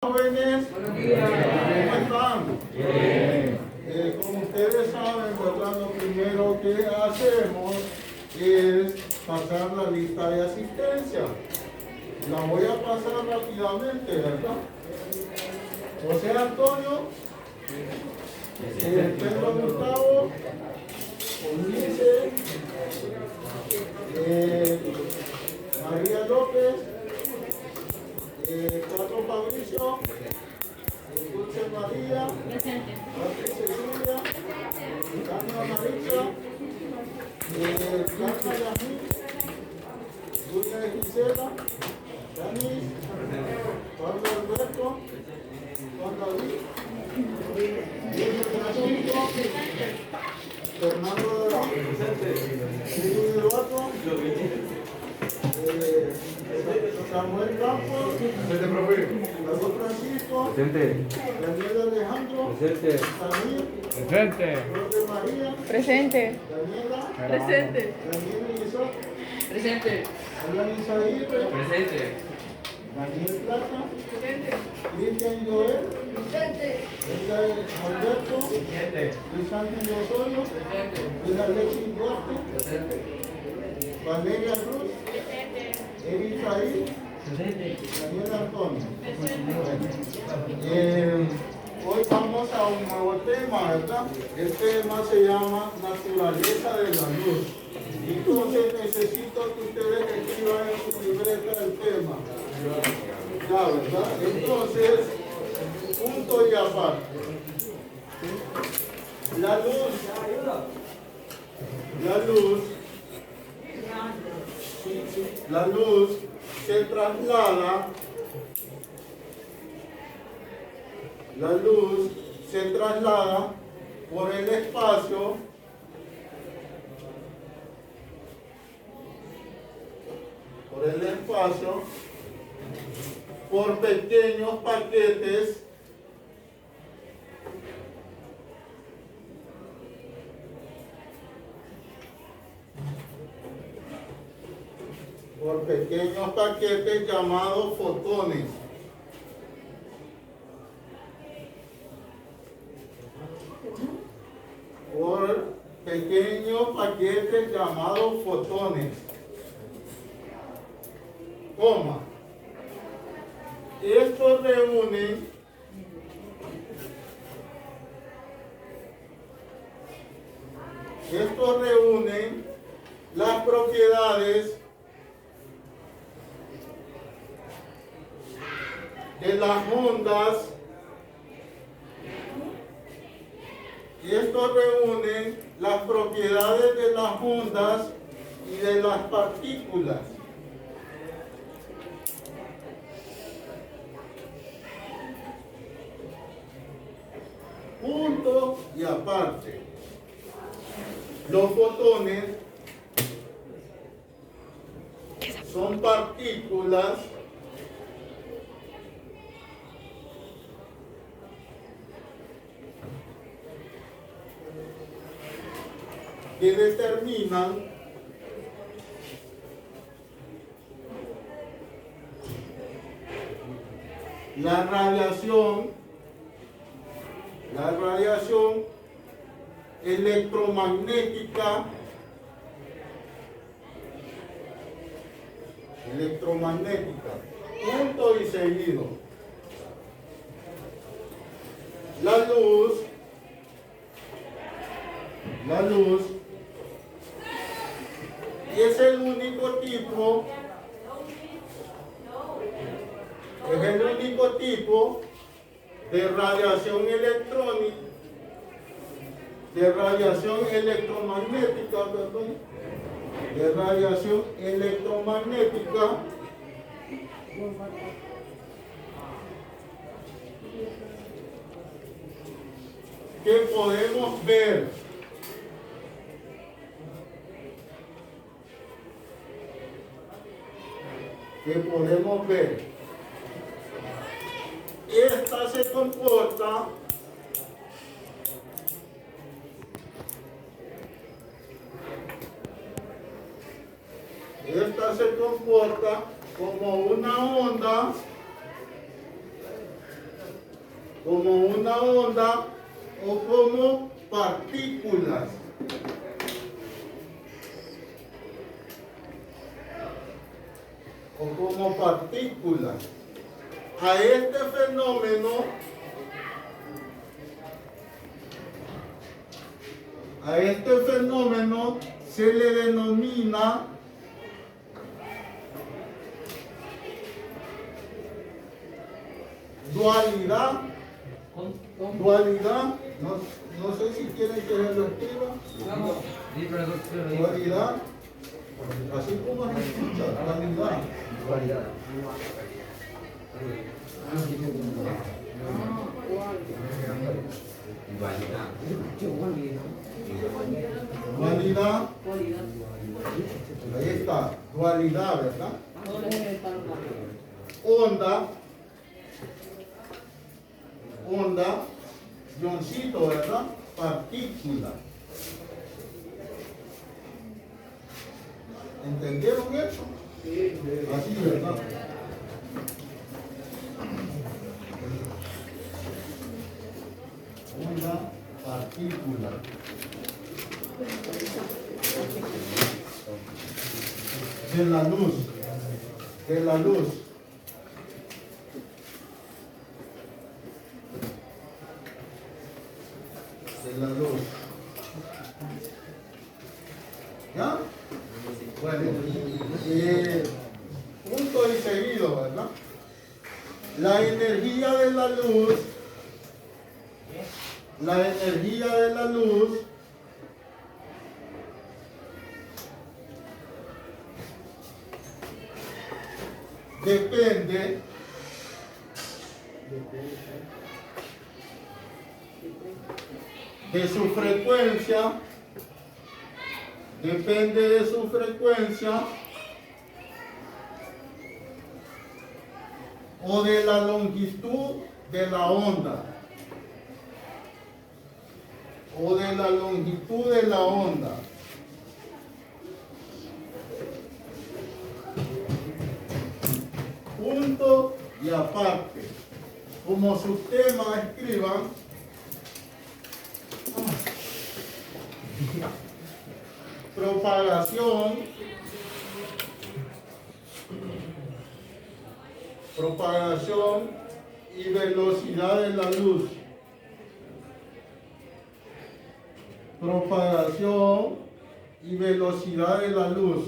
Jóvenes, ¿cómo están? Como ustedes saben, ¿verdad? Lo primero que hacemos es pasar la lista de asistencia. La voy a pasar rápidamente, ¿verdad? José Antonio, Pedro Gustavo, Ulises, María López, Carlos Fabricio, Dulce María, Patricia Cecilia, Tania Maritza, Blanca Yasmín, Julia Gisela, Danis, Pablo Alberto, Juan David, Diego Francisco, Fernando Luis Eduardo, Samuel Campos, Carlos Francisco, Daniel Alejandro, Samir, Jorge María, Presente. Daniela, Presente. Daniel Isaac, Presente. Alan Isaíre, Presente. Daniel Plata, Presente. Cristian Joel, Presente. Edgar Alberto, Presente. Luis Ángel Osorio, Presente. Luis Alexis Duarte, Presente. Valeria Cruz, Eric Saí, Presente. Daniel Antonio. Hoy vamos a un nuevo tema, ¿verdad? Este tema se llama Naturaleza de la Luz. Entonces necesito que ustedes escriban en su libreta el tema. Ya, ¿verdad? Entonces, punto y aparte. La luz se traslada, por el espacio por pequeños paquetes llamados fotones. Coma. Estos reúnen las propiedades de las ondas. Y de las partículas. Punto y aparte. Los fotones son partículas que determinan la radiación electromagnética punto y seguido. La luz es el único tipo de radiación electromagnética que podemos ver. Esta se comporta como una onda como una onda o como partículas. O como partículas. A este fenómeno se le denomina dualidad. Dualidad, no sé si quieren que se lo escriba. Dualidad, así como se escucha, dualidad. Dualidad, ahí está, dualidad, ¿verdad? Onda, guioncito, ¿verdad? Partícula. ¿Entendieron eso? Así, ¿verdad? Onda, partícula. De la luz. De la luz. De la luz. ¿Ya? Bueno, punto y seguido, ¿verdad? La energía de la luz, depende de su frecuencia, o de la longitud de la onda. Punto y aparte. Como subtema escriban propagación y velocidad de la luz. Propagación y velocidad de la luz.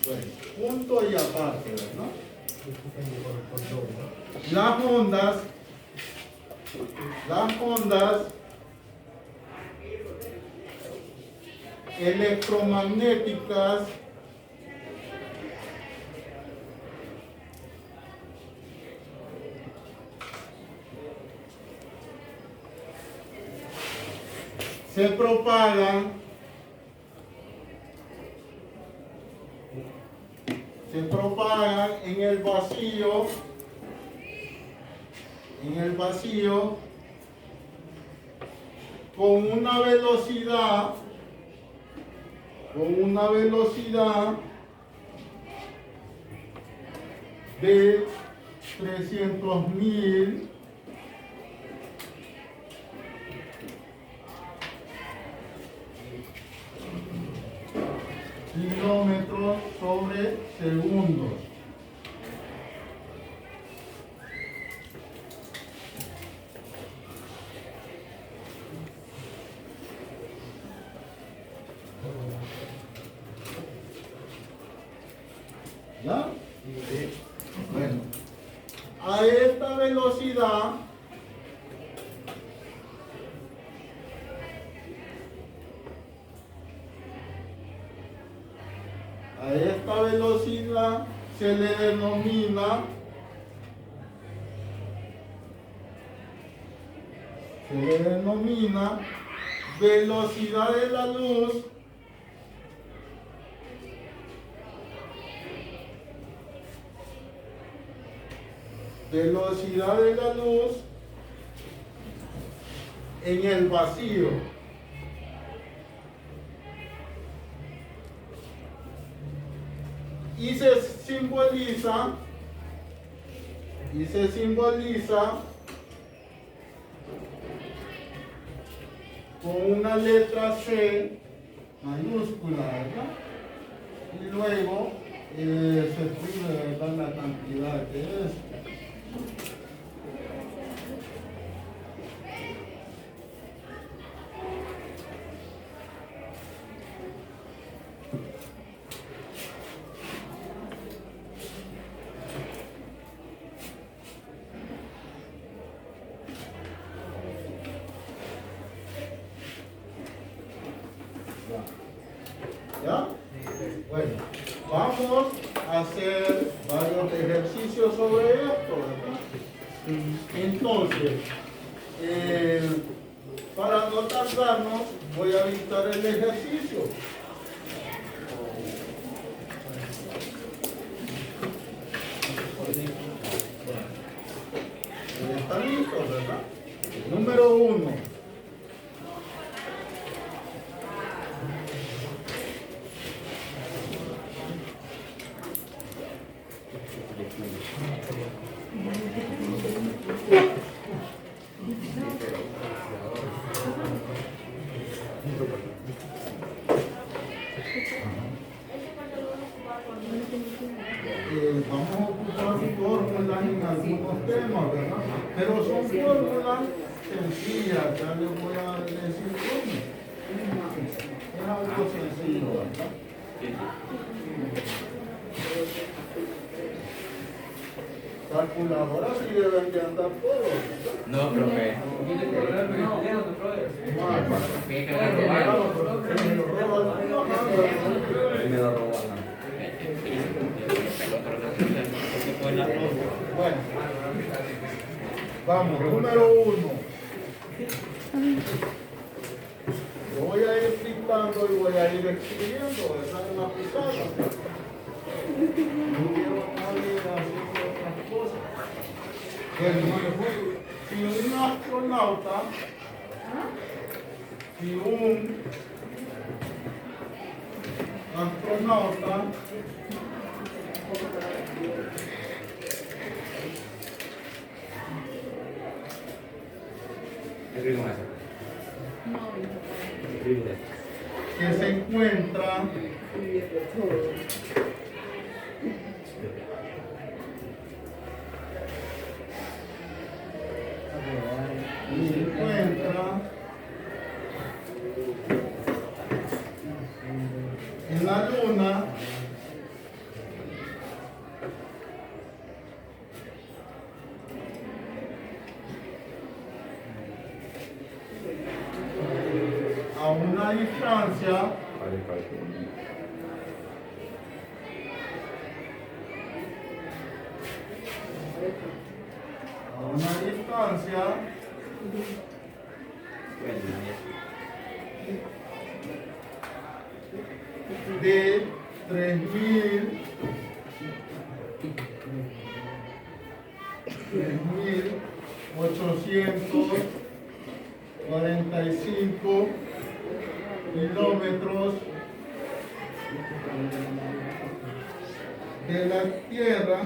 Bueno, punto y aparte, ¿verdad? Las ondas electromagnéticas se propagan en el vacío con una velocidad de 300.000 kilómetros sobre segundos. ¿Ya? Bueno, a esta velocidad se le denomina velocidad de la luz en el vacío. y se simboliza con una letra C mayúscula, ¿verdad? Y luego se escribe, ¿verdad?, la cantidad que es. ¿Ya? Bueno, vamos a hacer varios ejercicios sobre esto, ¿verdad? Entonces, para no tardarnos, voy a dictar el ejercicio. ¿Están listos, verdad? Número 1. Vamos a ocupar fórmulas en algunos temas, ¿verdad? Pero son fórmulas sencillas, ya les voy a decir cómo. Es algo sencillo, ¿verdad? Calculadoras sí deben de andar todos, ¿verdad? No, profe. Me lo roban. Bueno, vamos, número 1. Yo voy a ir dictando y voy a ir escribiendo, ¿verdad?, en la pizarra. No quiero nadie haciendo otras cosas. Si un astronauta, que se encuentra en la luna, a una distancia de 3.845 kilómetros de la Tierra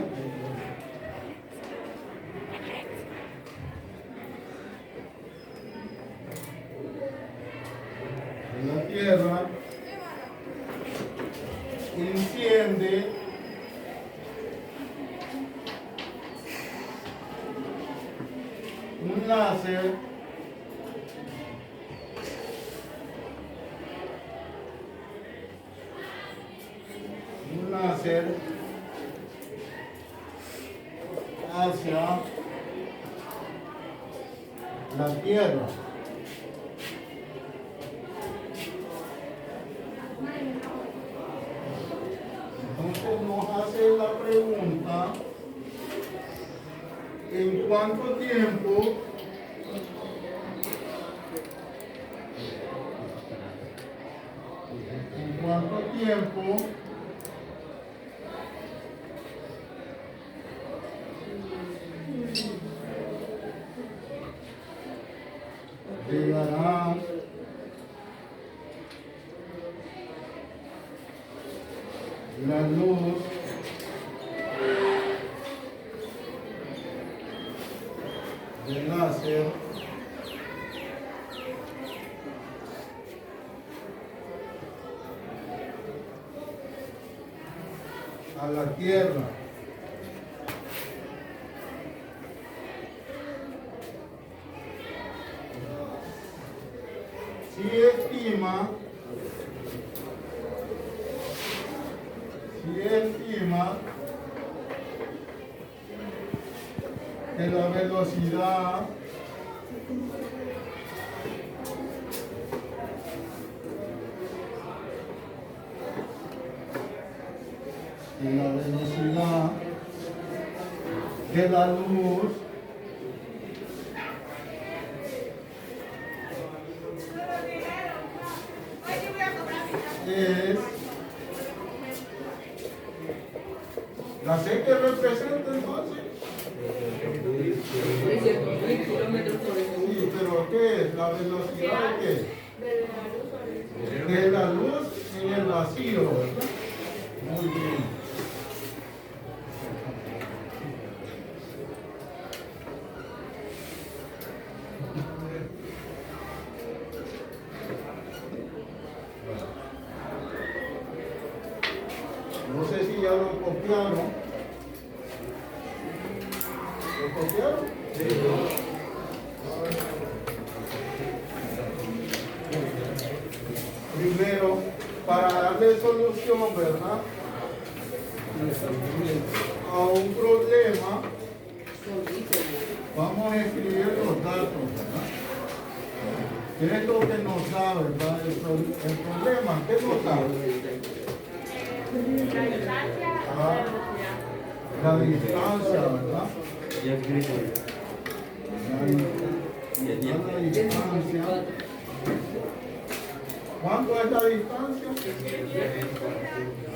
enciende un láser hacia la Tierra. Entonces nos hace la pregunta: ¿en cuánto tiempo llegará la luz de láser a la Tierra. Si estima que la velocidad de la luz es la C que representa entonces. 300.000 kilómetros por Sí, segundo. pero ¿qué es? ¿La velocidad de qué? De la luz en el vacío, ¿verdad? Muy bien. No sé si ya lo copiaron. ¿Lo copiaron? Sí. Primero, para darle solución, ¿verdad?, a un problema, vamos a escribir los datos, ¿verdad? ¿Qué es lo que nos da, verdad? El problema, ¿qué nos da? La distancia, ¿verdad? La distancia. ¿Cuánto es la distancia?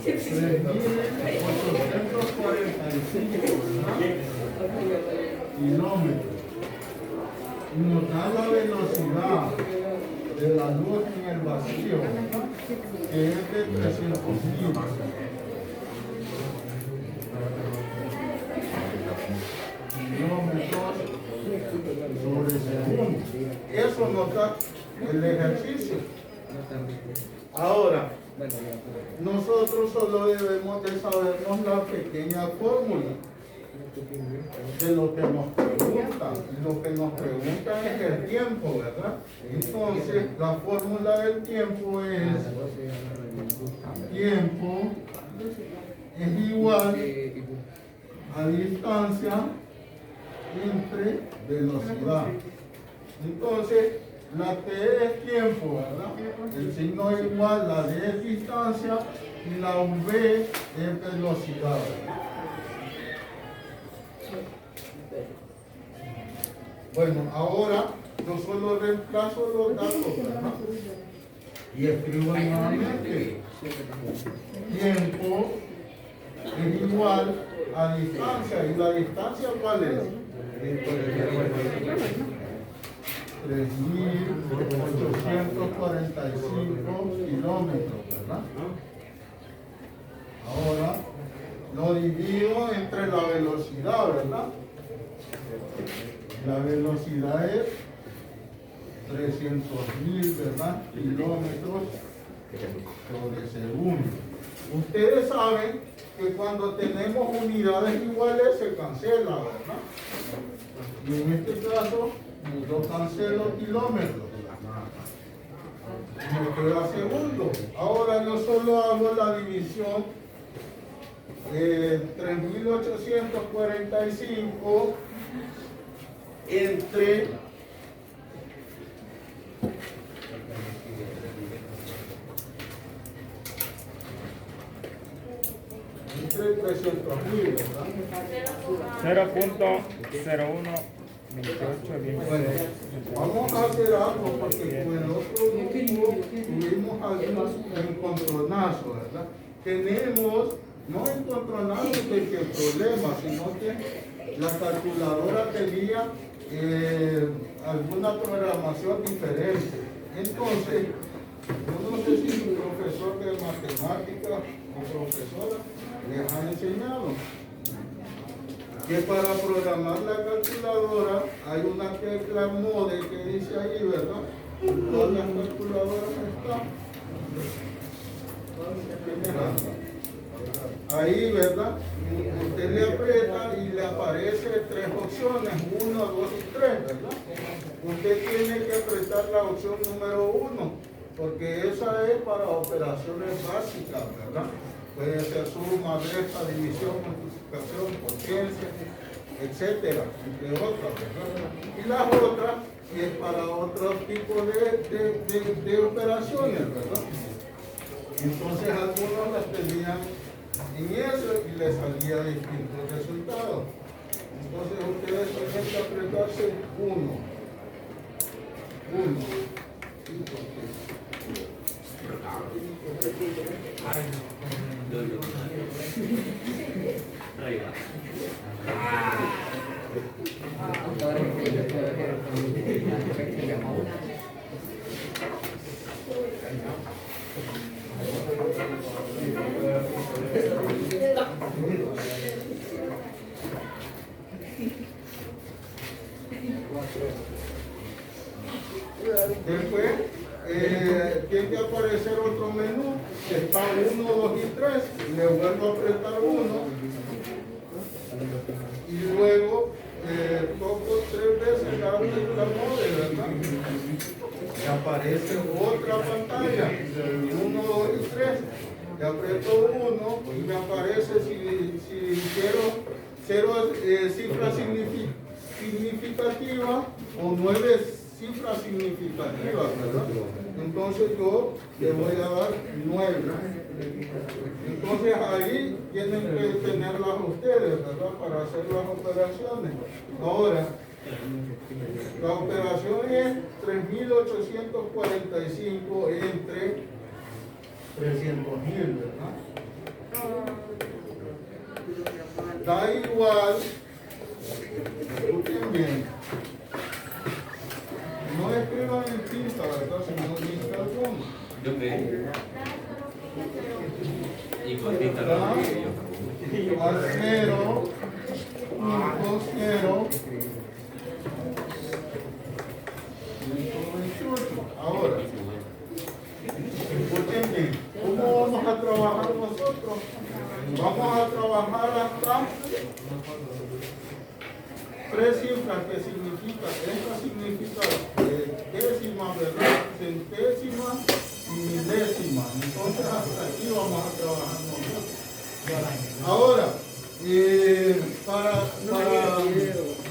3.845 kilómetros. Y nos da la velocidad de la luz en el vacío, que es de 300.000 kilómetros sobre segundo. Eso nos da el ejercicio. Ahora, nosotros solo debemos de sabernos la pequeña fórmula de lo que nos preguntan. Lo que nos preguntan es el tiempo, ¿verdad? Entonces, la fórmula del tiempo es igual a distancia entre velocidad. Entonces, la T es tiempo, ¿verdad? El signo es igual, la D es distancia y la V es velocidad, ¿verdad? Bueno, ahora yo solo reemplazo los datos, ¿verdad? Y escribo nuevamente. Tiempo es igual a distancia. ¿Y la distancia cuál es? 3.845 kilómetros, ¿verdad? Ahora lo divido entre la velocidad, ¿verdad? La velocidad es 300.000, ¿verdad?, kilómetros sobre segundo. Ustedes saben que cuando tenemos unidades iguales se cancela, ¿verdad? Y en este caso yo cancelo kilómetros. Me queda segundo. Ahora yo solo hago la división de 3.845 entre 300.000, ¿verdad? 0.0128. Bueno, vamos a hacer algo porque con el otro grupo tuvimos algún encontronazo, ¿verdad? Tenemos, no encontronazo de que problema, sino que la calculadora tenía alguna programación diferente. Entonces, yo no sé si su profesor de matemáticas o profesora les ha enseñado. que para programar la calculadora hay una tecla mode que dice ahí, ¿verdad? Todas las calculadoras están. Ahí, ¿verdad? Usted le aprieta y le aparece tres opciones, 1, 2 y 3, ¿verdad? Usted tiene que apretar la opción número 1, porque esa es para operaciones básicas, ¿verdad? Puede ser suma, resta, división, multiplicación, potencia, etcétera, entre otras, ¿verdad? Y las otras es para otro tipo de operaciones, ¿verdad? Entonces algunos las tenían en eso y les salía distintos resultados. Entonces ustedes tienen que apretarse 1. Después tiene que aparecer otro menú, está 1, 2 y 3, le vuelvo a apretar 1 y luego toco 3 veces la tecla mode, ¿verdad? Y aparece otra pantalla, 1, 2 y 3, le aprieto 1 y me aparece si quiero 0 cifras significativas o 9 cifras significativas, ¿verdad? Entonces yo le voy a dar 9. Entonces ahí tienen que tenerlas ustedes, ¿verdad? Para hacer las operaciones. Ahora, la operación es 3.845 entre 300.000, ¿verdad? Da igual, escuchen bien. No escriban en tinta, ¿verdad? Sino tinta alguna. Yo creo. Y con tinta A 0, 0, 28. Ahora, escuchen bien, ¿cómo vamos a trabajar nosotros? Vamos a trabajar hasta 3 cifras que significa, esta significa décima, ¿verdad? Centésima y milésima. Entonces hasta aquí vamos a trabajar nosotros. Ahora, para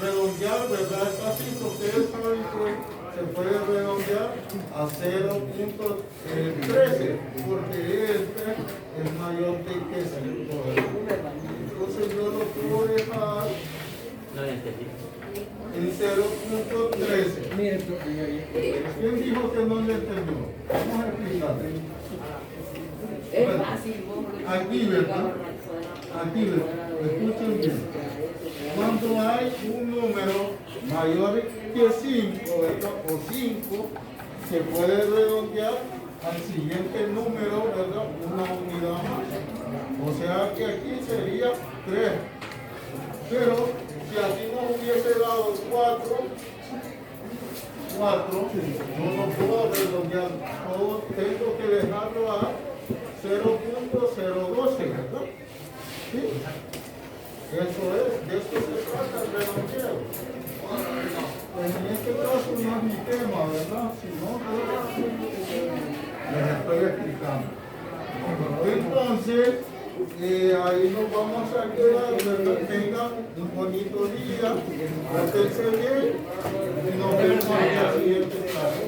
redondear, ¿verdad? Esta cifra, ustedes saben que se puede redondear a 0.13 porque este es mayor que 5, ¿verdad? Entonces yo lo puedo dejar en 0.13. ¿Quién dijo que no le entendió? Vamos a explicar. Es fácil, Aquí, ¿verdad? Aquí, ¿verdad? Escuchen bien. Cuando hay un número mayor que 5, ¿verdad? O 5, se puede redondear al siguiente número, ¿verdad? Una unidad más. O sea que aquí sería 3. Pero si aquí nos hubiese dado 4, yo no puedo redondear, tengo que dejarlo a 0.012, ¿verdad? ¿Sí? Eso es, de esto se trata el redondeo. En este caso no es mi tema, ¿verdad? Si no, les estoy explicando. Entonces, ahí nos vamos a quedar, ¿verdad? Tengan un bonito día, pórtense bien y nos vemos en la siguiente clase.